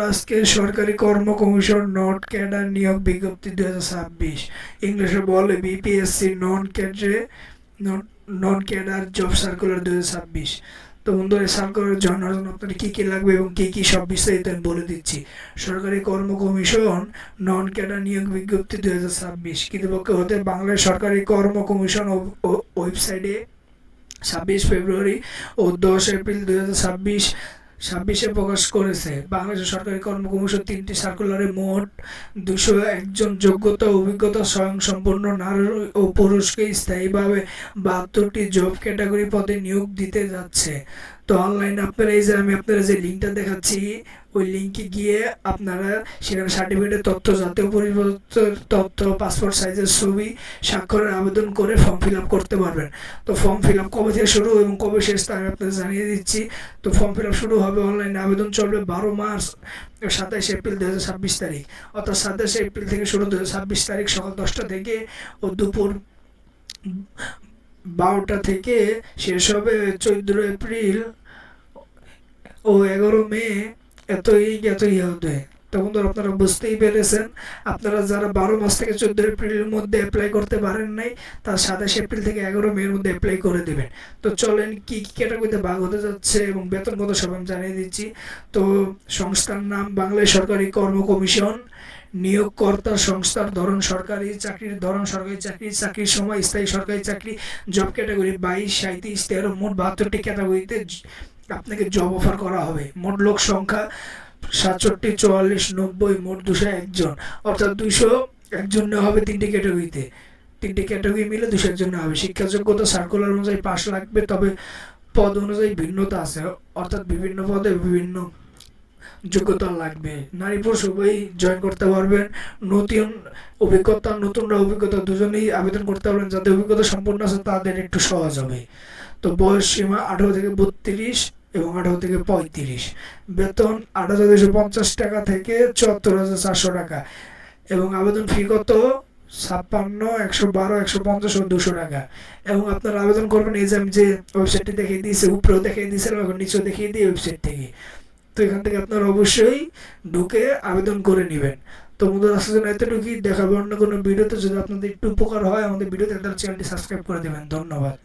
আজকে সরকারি কর্ম কমিশন নট ক্যাডার নিয়োগ বিজ্ঞপ্তি 2026 ইংলিশে বলে BPSC non cadre job circular 2026। তো বন্ধুরা, এই সার্কুলার জানার জন্য আপনার কী কী লাগবে এবং কী কী সব বিস্তারিত আমি বলে দিচ্ছি। সরকারি কর্ম কমিশন নন ক্যাডার নিয়োগ বিজ্ঞপ্তি 2026 কৃতপক্ষ হতে বাংলাদেশ সরকারি কর্ম কমিশন ওয়েবসাইটে 26 ফেব্রুয়ারি ও 10 এপ্রিল 2026 প্রকাশ করেছে। বাংলাদেশ সরকারি কর্ম কমিশন 3টি সার্কুলারে মোট 201 জন যোগ্যতা ও অভিজ্ঞতা স্বয়ংসম্পূর্ণ নারী ও পুরুষকে স্থায়ীভাবে 72টি জব ক্যাটাগরি পদে নিয়োগ দিতে যাচ্ছে। তো অনলাইনে আপনারা এই যে আমি আপনারা যে লিঙ্কটা দেখাচ্ছি, ওই লিঙ্কে গিয়ে আপনারা সেখানে সার্টিফিকেটের তথ্য, জাতীয় পরিচয়পত্রের তথ্য, পাসপোর্ট সাইজের ছবি, স্বাক্ষরের আবেদন করে ফর্ম ফিল আপ করতে পারবেন। তো ফর্ম ফিল আপ কবে থেকে শুরু এবং কবে শেষ তা আমি আপনাদের জানিয়ে দিচ্ছি। তো ফর্ম ফিল আপ শুরু হবে, অনলাইনে আবেদন চলবে 12 মার্চ 27 এপ্রিল 2026 তারিখ, অর্থাৎ 27 এপ্রিল থেকে শুরু 2026 তারিখ সকাল 10টা থেকে ও দুপুর 12টা থেকে শেষ হবে 14 এপ্রিল ও 11 মে। এতই হবে। তখন তো আপনারা বুঝতেই পেরেছেন, আপনারা যারা 12 মাস থেকে 14 এপ্রিলের মধ্যে অ্যাপ্লাই করতে পারেন নাই, তার 27 এপ্রিল থেকে 11 মের মধ্যে অ্যাপ্লাই করে দেবেন। তো চলেন কি কি ক্যাটাগরিতে ভাগ হতে যাচ্ছে এবং বেতন কত সব আমি জানিয়ে দিচ্ছি। তো সংস্থার নাম বাংলাদেশ সরকারি কর্ম কমিশন। নিয়োগকর্তা সংস্থার ধরন সরকারি, চাকরির ধরন সরকারি চাকরি, চাকরির সময় স্থায়ী সরকারি চাকরি, জব ক্যাটাগরি 22, 37, 13, মোট 72টি ক্যাটাগরিতে আপনাকে জব অফার করা হবে। মোট লোক সংখ্যা 67, 44, 90, মোট 201 জন, অর্থাৎ 201 জন হবে 3টি ক্যাটাগরিতে। 3টি ক্যাটাগরি মিলে 201 জন হবে। শিক্ষা যোগ্যতা সার্কুলার অনুযায়ী পাস লাগবে, তবে পদ অনুযায়ী ভিন্নতা আছে, অর্থাৎ বিভিন্ন পদে বিভিন্ন যোগ্যতা লাগবে। নারী পুরুষ উভয়ই জয়েন করতে পারবেন। নতুনরা অভিজ্ঞতা দুজনেই আবেদন করতে পারবেন। যাদের অভিজ্ঞতা সম্পূর্ণ আছে তাদের একটু সহজ হবে। তো বয়স সীমা 18 থেকে 32 এবং 18 থেকে 35। বেতন 8,250 টাকা থেকে 74,400 টাকা এবং আবেদন ফি কত 56, 112, 150 ও 200 টাকা। এবং আপনারা আবেদন করবেন এই যে আমি যে ওয়েবসাইটটি দেখিয়ে দিয়েছি, উপরেও দেখিয়ে দিয়েছিলাম, এখন নিচেও দেখিয়ে দিই ওয়েবসাইট থেকে। তো এখান থেকে আপনারা অবশ্যই ঢুকে আবেদন করে নেবেন। তো বন্ধুরা, আজকের জন্য এতটুকুই। দেখাবো অন্য কোনো ভিডিওতে। যদি আপনাদের একটু উপকার হয় আমাদের ভিডিওতে, তাহলে চ্যানেলটি সাবস্ক্রাইব করে দেবেন। ধন্যবাদ।